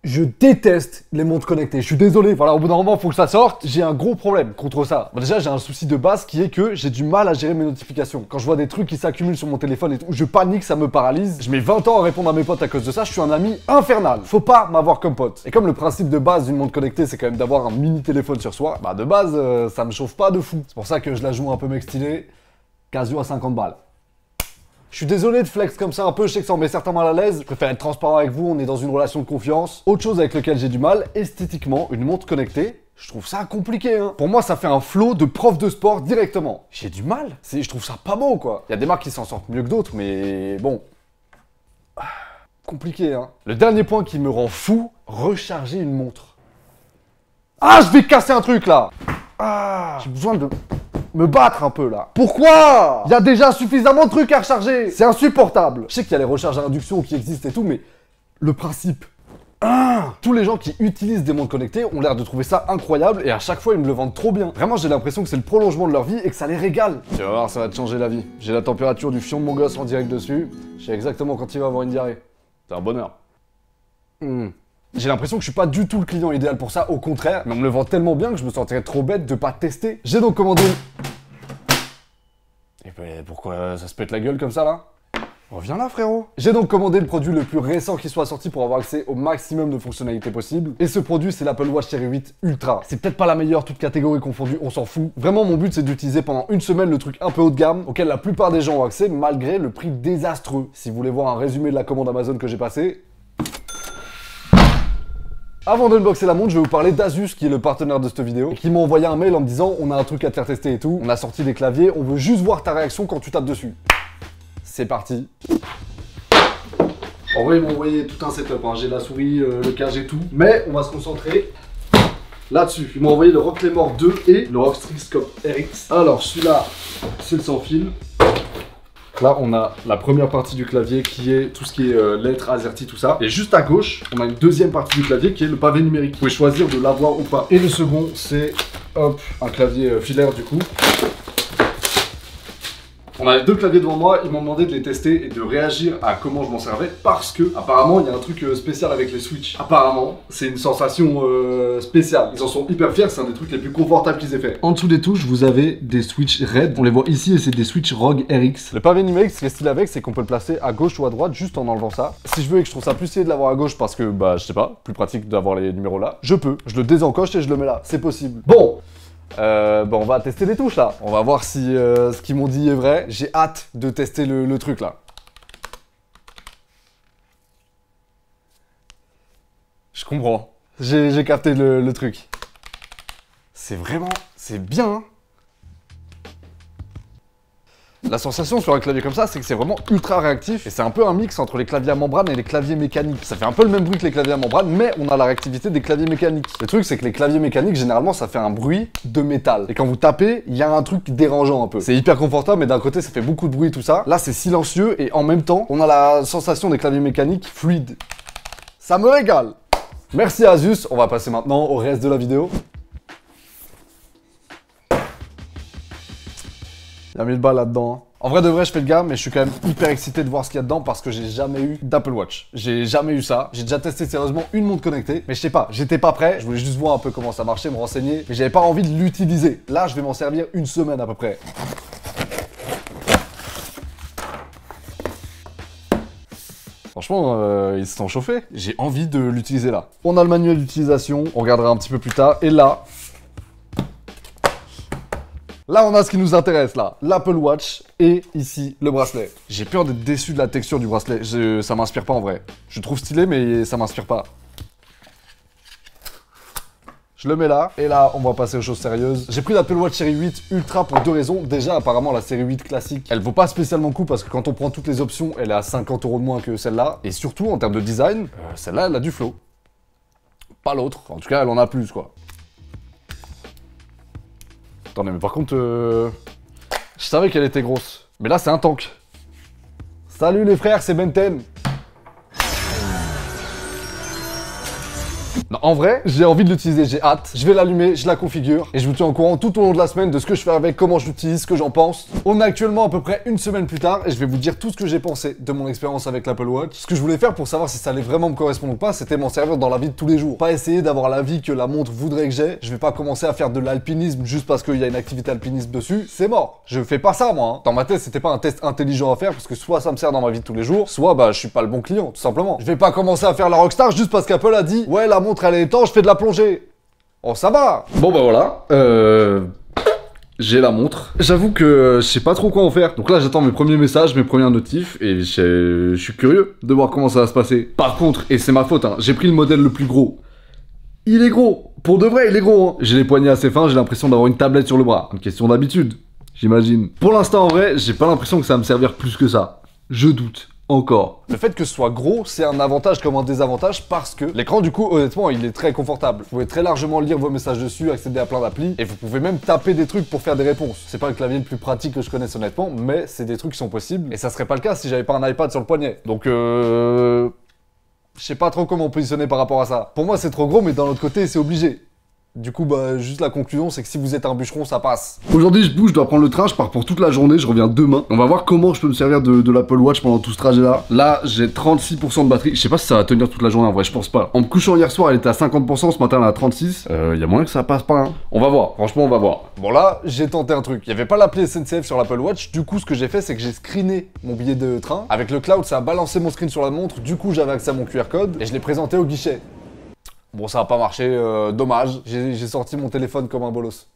Je déteste les montres connectées. Je suis désolé. Voilà, au bout d'un moment, il faut que ça sorte. J'ai un gros problème contre ça. Bon, déjà, j'ai un souci de base qui est que j'ai du mal à gérer mes notifications. Quand je vois des trucs qui s'accumulent sur mon téléphone et tout, je panique, ça me paralyse. Je mets 20 ans à répondre à mes potes à cause de ça. Je suis un ami infernal. Faut pas m'avoir comme pote. Et comme le principe de base d'une montre connectée, c'est quand même d'avoir un mini téléphone sur soi, bah de base, ça me chauffe pas de fou. C'est pour ça que je la joue un peu mec stylé. Casio à 50 balles. Je suis désolé de flex comme ça un peu, je sais que ça en met certains mal à l'aise. Je préfère être transparent avec vous, on est dans une relation de confiance. Autre chose avec laquelle j'ai du mal, esthétiquement, une montre connectée, je trouve ça compliqué, hein. Pour moi, ça fait un flow de prof de sport directement. J'ai du mal. Je trouve ça pas beau, quoi. Il y a des marques qui s'en sortent mieux que d'autres, mais bon. Compliqué, hein. Le dernier point qui me rend fou, recharger une montre. Ah, je vais casser un truc, là. Ah, j'ai besoin de me battre un peu là. Pourquoi? Il y a déjà suffisamment de trucs à recharger. C'est insupportable. Je sais qu'il y a les recharges à induction qui existent et tout, mais le principe. Tous les gens qui utilisent des montres connectées ont l'air de trouver ça incroyable et à chaque fois ils me le vendent trop bien. Vraiment j'ai l'impression que c'est le prolongement de leur vie et que ça les régale. Tu vas voir, ça va te changer la vie. J'ai la température du fion de mon gosse en direct dessus. Je sais exactement quand il va avoir une diarrhée. C'est un bonheur. J'ai l'impression que je suis pas du tout le client idéal pour ça, au contraire, mais on me le vend tellement bien que je me sentirais trop bête de pas tester. J'ai donc commandé... Et ben pourquoi ça se pète la gueule comme ça là? Reviens là frérot. J'ai donc commandé le produit le plus récent qui soit sorti pour avoir accès au maximum de fonctionnalités possibles. Et ce produit c'est l'Apple Watch Série 8 Ultra. C'est peut-être pas la meilleure, toute catégorie confondue, on s'en fout. Vraiment mon but c'est d'utiliser pendant une semaine le truc un peu haut de gamme, auquel la plupart des gens ont accès malgré le prix désastreux. Si vous voulez voir un résumé de la commande Amazon que j'ai passée... Avant d'unboxer la montre, je vais vous parler d'Asus qui est le partenaire de cette vidéo et qui m'a envoyé un mail en me disant on a un truc à te faire tester et tout, on a sorti des claviers, on veut juste voir ta réaction quand tu tapes dessus. C'est parti. En vrai ils m'ont envoyé tout un setup, hein. J'ai la souris, le cage et tout, mais on va se concentrer là-dessus. Ils m'ont envoyé le Rock Claymore 2 et le Rock Strixscope RX. Alors celui-là, c'est le sans fil. Là, on a la première partie du clavier qui est tout ce qui est lettres, AZERTY, tout ça. Et juste à gauche, on a une deuxième partie du clavier qui est le pavé numérique. Vous pouvez choisir de l'avoir ou pas. Et le second, c'est, hop, un clavier filaire du coup. On a les deux claviers devant moi, ils m'ont demandé de les tester et de réagir à comment je m'en servais parce que, apparemment, il y a un truc spécial avec les Switch. Apparemment, c'est une sensation spéciale. Ils en sont hyper fiers, c'est un des trucs les plus confortables qu'ils aient fait. En dessous des touches, vous avez des Switch Red. On les voit ici et c'est des Switch ROG RX. Le pavé numérique, ce qui est stylé avec, c'est qu'on peut le placer à gauche ou à droite juste en enlevant ça. Si je veux et que je trouve ça plus stylé de l'avoir à gauche parce que, bah, je sais pas, plus pratique d'avoir les numéros là, je peux. Je le désencoche et je le mets là. C'est possible. Bon. Bon, on va tester les touches là. On va voir si ce qu'ils m'ont dit est vrai. J'ai hâte de tester le truc là. Je comprends. J'ai capté le truc. C'est vraiment... C'est bien, hein. La sensation sur un clavier comme ça, c'est que c'est vraiment ultra réactif et c'est un peu un mix entre les claviers à membrane et les claviers mécaniques. Ça fait un peu le même bruit que les claviers à membrane, mais on a la réactivité des claviers mécaniques. Le truc, c'est que les claviers mécaniques, généralement, ça fait un bruit de métal. Et quand vous tapez, il y a un truc dérangeant un peu. C'est hyper confortable, mais d'un côté, ça fait beaucoup de bruit, tout ça. Là, c'est silencieux et en même temps, on a la sensation des claviers mécaniques fluides. Ça me régale. Merci Asus, on va passer maintenant au reste de la vidéo. Il y a 1000 balles là-dedans. Hein. En vrai de vrai, je fais le gars, mais je suis quand même hyper excité de voir ce qu'il y a dedans parce que j'ai jamais eu d'Apple Watch. J'ai jamais eu ça. J'ai déjà testé sérieusement une montre connectée, mais je sais pas, j'étais pas prêt. Je voulais juste voir un peu comment ça marchait, me renseigner, mais j'avais pas envie de l'utiliser. Là, je vais m'en servir une semaine à peu près. Franchement, ils se sont chauffés. J'ai envie de l'utiliser là. On a le manuel d'utilisation, on regardera un petit peu plus tard. Et là... Là, on a ce qui nous intéresse, là. L'Apple Watch et ici, le bracelet. J'ai peur d'être déçu de la texture du bracelet. Ça m'inspire pas en vrai. Je le trouve stylé, mais ça m'inspire pas. Je le mets là. Et là, on va passer aux choses sérieuses. J'ai pris l'Apple Watch Série 8 Ultra pour deux raisons. Déjà, apparemment, la Série 8 classique, elle vaut pas spécialement le coup parce que quand on prend toutes les options, elle est à 50 € de moins que celle-là. Et surtout, en termes de design, celle-là, elle a du flow. Pas l'autre. En tout cas, elle en a plus, quoi. Attendez, mais par contre, je savais qu'elle était grosse. Mais là, c'est un tank. Salut les frères, c'est Benten. Non, en vrai, j'ai envie de l'utiliser, j'ai hâte. Je vais l'allumer, je la configure et je vous tiens au courant tout au long de la semaine de ce que je fais avec, comment je l'utilise, ce que j'en pense. On est actuellement à peu près une semaine plus tard et je vais vous dire tout ce que j'ai pensé de mon expérience avec l'Apple Watch. Ce que je voulais faire pour savoir si ça allait vraiment me correspondre ou pas, c'était m'en servir dans la vie de tous les jours. Pas essayer d'avoir la vie que la montre voudrait que j'ai. Je vais pas commencer à faire de l'alpinisme juste parce qu'il y a une activité alpiniste dessus. C'est mort. Je fais pas ça, moi. Hein. Dans ma tête, c'était pas un test intelligent à faire parce que soit ça me sert dans ma vie de tous les jours, soit bah je suis pas le bon client, tout simplement. Je vais pas commencer à faire la rockstar juste parce qu'Apple a dit ouais, la montre elle est étanche, je fais de la plongée. Oh, ça va. Bon bah voilà. J'ai la montre. J'avoue que je sais pas trop quoi en faire. Donc là, j'attends mes premiers messages, mes premières notifs, et je suis curieux de voir comment ça va se passer. Par contre, et c'est ma faute, hein, j'ai pris le modèle le plus gros. Il est gros. Pour de vrai, il est gros. Hein. J'ai les poignets assez fins, j'ai l'impression d'avoir une tablette sur le bras. Une question d'habitude, j'imagine. Pour l'instant, en vrai, j'ai pas l'impression que ça va me servir plus que ça. Je doute. Encore. Le fait que ce soit gros, c'est un avantage comme un désavantage parce que l'écran, du coup, honnêtement, il est très confortable. Vous pouvez très largement lire vos messages dessus, accéder à plein d'applis, et vous pouvez même taper des trucs pour faire des réponses. C'est pas le clavier le plus pratique que je connaisse honnêtement, mais c'est des trucs qui sont possibles, et ça serait pas le cas si j'avais pas un iPad sur le poignet. Donc je sais pas trop comment me positionner par rapport à ça. Pour moi, c'est trop gros, mais d'un autre côté, c'est obligé. Du coup, bah, juste la conclusion, c'est que si vous êtes un bûcheron, ça passe. Aujourd'hui, je bouge, je dois prendre le train, je pars pour toute la journée, je reviens demain. On va voir comment je peux me servir de l'Apple Watch pendant tout ce trajet-là. Là, j'ai 36% de batterie. Je sais pas si ça va tenir toute la journée, en vrai, je pense pas. En me couchant hier soir, elle était à 50%, ce matin, elle est à 36. Y a moyen que ça passe pas, hein. On va voir, franchement, on va voir. Bon, là, j'ai tenté un truc. Il y avait pas l'appli SNCF sur l'Apple Watch. Du coup, ce que j'ai fait, c'est que j'ai screené mon billet de train. Avec le cloud, ça a balancé mon screen sur la montre. Du coup, j'avais accès à mon QR code et je l'ai présenté au guichet. Bon, ça a pas marché, dommage. J'ai sorti mon téléphone comme un bolos.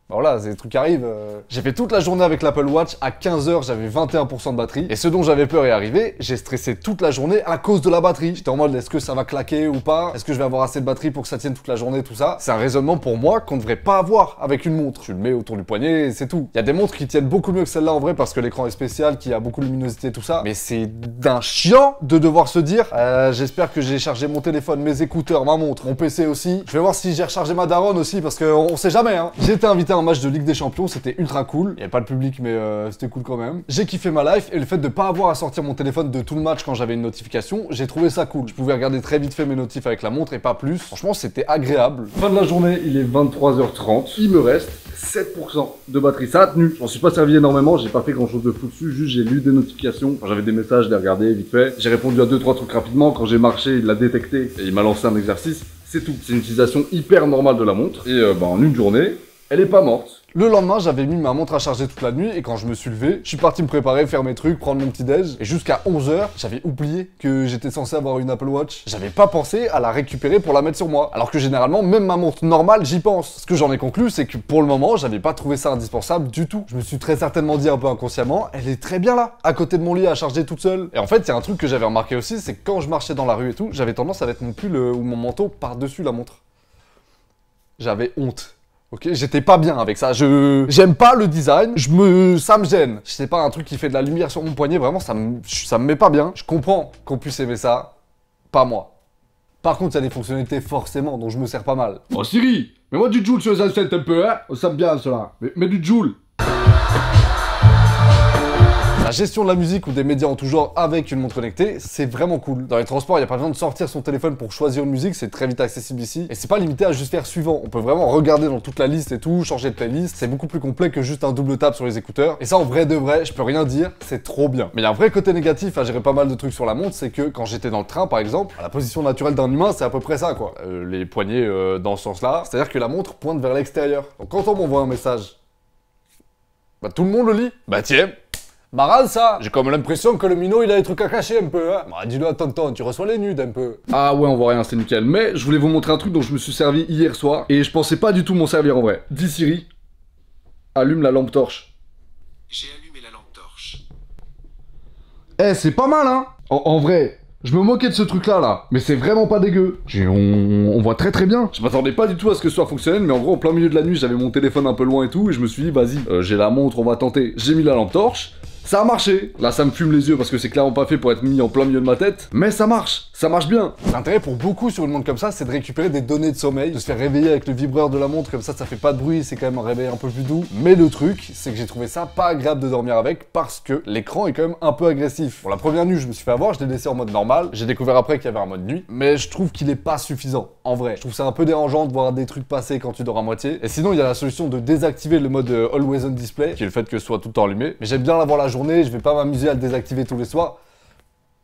Bah voilà, c'est des trucs qui arrivent. J'ai fait toute la journée avec l'Apple Watch. À 15h, j'avais 21% de batterie. Et ce dont j'avais peur est arrivé. J'ai stressé toute la journée à cause de la batterie. J'étais en mode, est-ce que ça va claquer ou pas? Est-ce que je vais avoir assez de batterie pour que ça tienne toute la journée, tout ça? C'est un raisonnement pour moi qu'on ne devrait pas avoir avec une montre. Tu le mets autour du poignet et c'est tout. Il y a des montres qui tiennent beaucoup mieux que celle-là en vrai parce que l'écran est spécial, qui a beaucoup de luminosité, tout ça. Mais c'est d'un chiant de devoir se dire, j'espère que j'ai chargé mon téléphone, mes écouteurs, ma montre, mon PC aussi. Je vais voir si j'ai rechargé ma daronne aussi parce qu'on sait jamais, hein. J'ai été invité à un match de Ligue des Champions, c'était ultra cool. Il n'y avait pas de public, mais c'était cool quand même. J'ai kiffé ma life et le fait de pas avoir à sortir mon téléphone de tout le match quand j'avais une notification, j'ai trouvé ça cool. Je pouvais regarder très vite fait mes notifs avec la montre et pas plus. Franchement, c'était agréable. Fin de la journée, il est 23h30. Il me reste 7% de batterie. Ça a tenu. J'en suis pas servi énormément, j'ai pas fait grand chose de fou dessus, juste j'ai lu des notifications. Quand j'avais des messages, je les regardais vite fait. J'ai répondu à 2-3 trucs rapidement. Quand j'ai marché, il l'a détecté et il m'a lancé un exercice. C'est tout. C'est une utilisation hyper normale de la montre. Et en une journée, elle est pas morte. Le lendemain, j'avais mis ma montre à charger toute la nuit et quand je me suis levé, je suis parti me préparer, faire mes trucs, prendre mon petit déj. Et jusqu'à 11h, j'avais oublié que j'étais censé avoir une Apple Watch. J'avais pas pensé à la récupérer pour la mettre sur moi. Alors que généralement, même ma montre normale, j'y pense. Ce que j'en ai conclu, c'est que pour le moment, j'avais pas trouvé ça indispensable du tout. Je me suis très certainement dit un peu inconsciemment, elle est très bien là, à côté de mon lit à charger toute seule. Et en fait, il y a un truc que j'avais remarqué aussi, c'est que quand je marchais dans la rue et tout, j'avais tendance à mettre mon pull ou mon manteau par-dessus la montre. J'avais honte. Ok, j'étais pas bien avec ça, j'aime pas le design, ça me gêne. C'est pas un truc qui fait de la lumière sur mon poignet, vraiment ça me met pas bien. Je comprends qu'on puisse aimer ça, pas moi. Par contre, il y a des fonctionnalités forcément dont je me sers pas mal. Oh Siri, mets-moi du Joule sur les assiettes un peu, hein. Ça me bien cela, mais du Joule. La gestion de la musique ou des médias en tout genre avec une montre connectée, c'est vraiment cool. Dans les transports, il n'y a pas besoin de sortir son téléphone pour choisir une musique, c'est très vite accessible ici. Et c'est pas limité à juste faire suivant. On peut vraiment regarder dans toute la liste et tout, changer de playlist. C'est beaucoup plus complet que juste un double tap sur les écouteurs. Et ça, en vrai de vrai, je peux rien dire, c'est trop bien. Mais il y a un vrai côté négatif à gérer pas mal de trucs sur la montre, c'est que quand j'étais dans le train, par exemple, la position naturelle d'un humain, c'est à peu près ça, quoi. Les poignets dans ce sens-là. C'est-à-dire que la montre pointe vers l'extérieur. Donc quand on m'envoie un message, bah tout le monde le lit. Bah tiens. Marrant ça. J'ai comme l'impression que le minot il a des trucs à cacher un peu, hein. Bah dis-le à tonton, tu reçois les nudes un peu. Ah ouais, on voit rien, c'est nickel. Mais je voulais vous montrer un truc dont je me suis servi hier soir et je pensais pas du tout m'en servir en vrai. Dis Siri, allume la lampe torche. J'ai allumé la lampe torche. Eh, c'est pas mal, hein. En vrai, je me moquais de ce truc-là, là. Mais c'est vraiment pas dégueu. On voit très très bien. Je m'attendais pas du tout à ce que ce soit fonctionnel, mais en gros, en plein milieu de la nuit, j'avais mon téléphone un peu loin et tout, et je me suis dit, vas-y, j'ai la montre, on va tenter. J'ai mis la lampe torche. Ça a marché. Là, ça me fume les yeux parce que c'est clairement pas fait pour être mis en plein milieu de ma tête. Mais ça marche bien. L'intérêt pour beaucoup sur une montre comme ça, c'est de récupérer des données de sommeil, de se faire réveiller avec le vibreur de la montre, comme ça fait pas de bruit, c'est quand même un réveil un peu plus doux. Mais le truc, c'est que j'ai trouvé ça pas agréable de dormir avec parce que l'écran est quand même un peu agressif. Pour la première nuit, je me suis fait avoir, je l'ai laissé en mode normal. J'ai découvert après qu'il y avait un mode nuit, mais je trouve qu'il est pas suffisant. En vrai, je trouve ça un peu dérangeant de voir des trucs passer quand tu dors à moitié. Et sinon, il y a la solution de désactiver le mode Always On Display, qui est le fait que ce soit tout le temps allumé. Mais j'aime bien l'avoir la journée, je vais pas m'amuser à le désactiver tous les soirs.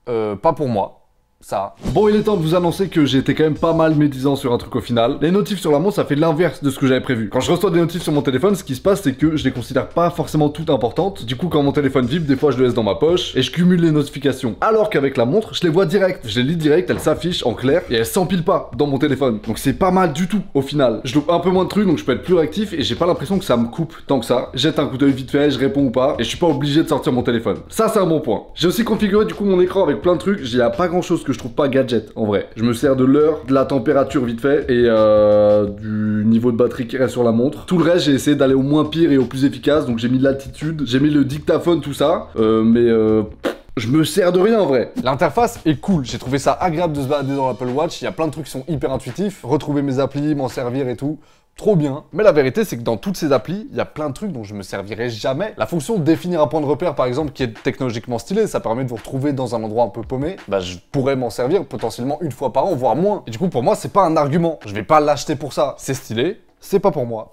Pas pour moi. Ça. Bon, il est temps de vous annoncer que j'ai été quand même pas mal médisant sur un truc au final. Les notifs sur la montre, ça fait l'inverse de ce que j'avais prévu. Quand je reçois des notifs sur mon téléphone, ce qui se passe, c'est que je les considère pas forcément toutes importantes. Du coup, quand mon téléphone vibre, des fois, je le laisse dans ma poche et je cumule les notifications. Alors qu'avec la montre, je les vois direct. Je les lis direct, elles s'affichent en clair et elles s'empilent pas dans mon téléphone. Donc c'est pas mal du tout au final. Je loupe un peu moins de trucs, donc je peux être plus réactif et j'ai pas l'impression que ça me coupe tant que ça. Jette un coup d'œil vite fait, je réponds ou pas et je suis pas obligé de sortir mon téléphone. Ça, c'est un bon point. J'ai aussi configuré du coup mon écran avec plein de trucs. Il y a pas grand chose que je trouve pas gadget. En vrai, je me sers de l'heure, de la température vite fait et du niveau de batterie qui reste sur la montre. Tout le reste, j'ai essayé d'aller au moins pire et au plus efficace. Donc j'ai mis l'altitude, j'ai mis le dictaphone, tout ça. Je me sers de rien en vrai. L'interface est cool, j'ai trouvé ça agréable de se balader dans l'Apple Watch. Il y a plein de trucs qui sont hyper intuitifs. Retrouver mes applis, m'en servir et tout. Trop bien. Mais la vérité, c'est que dans toutes ces applis, il y a plein de trucs dont je me servirai jamais. La fonction de définir un point de repère, par exemple, qui est technologiquement stylée, ça permet de vous retrouver dans un endroit un peu paumé. Bah, je pourrais m'en servir potentiellement une fois par an, voire moins. Et du coup, pour moi, c'est pas un argument. Je vais pas l'acheter pour ça. C'est stylé, c'est pas pour moi.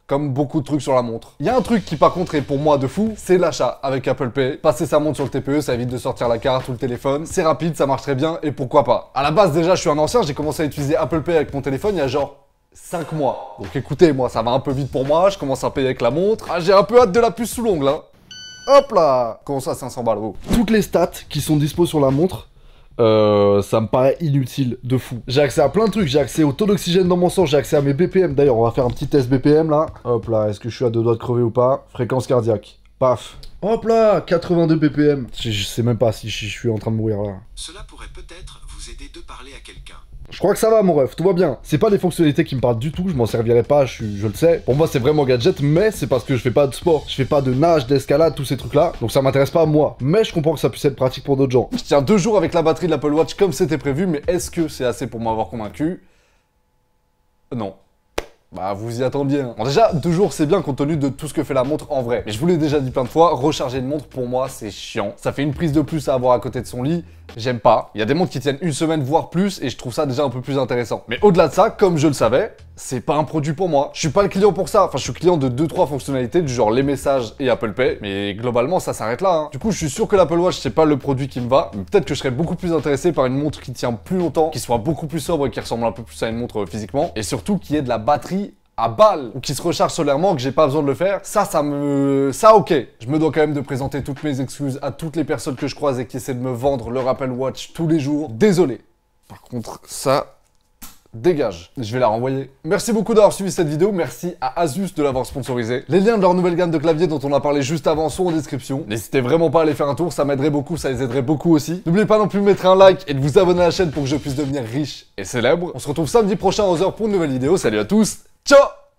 Comme beaucoup de trucs sur la montre. Il y a un truc qui par contre est pour moi de fou, c'est l'achat avec Apple Pay. Passer sa montre sur le TPE, ça évite de sortir la carte ou le téléphone. C'est rapide, ça marche très bien et pourquoi pas. À la base déjà, je suis un ancien, j'ai commencé à utiliser Apple Pay avec mon téléphone il y a genre 5 mois. Donc écoutez, moi ça va un peu vite pour moi, je commence à payer avec la montre. Ah, j'ai un peu hâte de la puce sous l'ongle hein. Hop là. Comment ça 500 balles oh. Toutes les stats qui sont dispo sur la montre, ça me paraît inutile de fou. J'ai accès à plein de trucs, j'ai accès au taux d'oxygène dans mon sang, j'ai accès à mes BPM. D'ailleurs, on va faire un petit test BPM là. Hop là, est-ce que je suis à 2 doigts de crever ou pas? Fréquence cardiaque. Paf. Hop là, 82 BPM. Je sais même pas si je suis en train de mourir là. Cela pourrait peut-être vous aider de parler à quelqu'un. Je crois que ça va mon ref, tout va bien. C'est pas des fonctionnalités qui me parlent du tout, je m'en servirai pas, je le sais. Pour moi c'est vraiment gadget, mais c'est parce que je fais pas de sport. Je fais pas de nage, d'escalade, tous ces trucs là. Donc ça m'intéresse pas à moi. Mais je comprends que ça puisse être pratique pour d'autres gens. Je tiens 2 jours avec la batterie de l'Apple Watch comme c'était prévu, mais est-ce que c'est assez pour m'avoir convaincu? Non. Bah vous y attendiez hein. Bon déjà 2 jours c'est bien compte tenu de tout ce que fait la montre en vrai. Mais je vous l'ai déjà dit plein de fois, recharger une montre pour moi c'est chiant. Ça fait une prise de plus à avoir à côté de son lit. J'aime pas. Il y a des montres qui tiennent une semaine voire plus et je trouve ça déjà un peu plus intéressant. Mais au-delà de ça, comme je le savais, c'est pas un produit pour moi. Je suis pas le client pour ça. Enfin je suis client de 2-3 fonctionnalités du genre les messages et Apple Pay. Mais globalement ça s'arrête là hein. Du coup je suis sûr que l'Apple Watch c'est pas le produit qui me va. Mais peut-être que je serais beaucoup plus intéressé par une montre qui tient plus longtemps, qui soit beaucoup plus sobre et qui ressemble un peu plus à une montre physiquement. Et surtout qui ait de la batterie à balle ou qui se recharge solairement, que j'ai pas besoin de le faire, ça ok. Je me dois quand même de présenter toutes mes excuses à toutes les personnes que je croise et qui essaient de me vendre leur Apple Watch tous les jours. Désolé. Par contre, ça dégage. Je vais la renvoyer. Merci beaucoup d'avoir suivi cette vidéo. Merci à Asus de l'avoir sponsorisé. Les liens de leur nouvelle gamme de claviers dont on a parlé juste avant sont en description. N'hésitez vraiment pas à aller faire un tour, ça m'aiderait beaucoup, ça les aiderait beaucoup aussi. N'oubliez pas non plus de mettre un like et de vous abonner à la chaîne pour que je puisse devenir riche et célèbre. On se retrouve samedi prochain à 11h pour une nouvelle vidéo. Salut à tous. Ciao!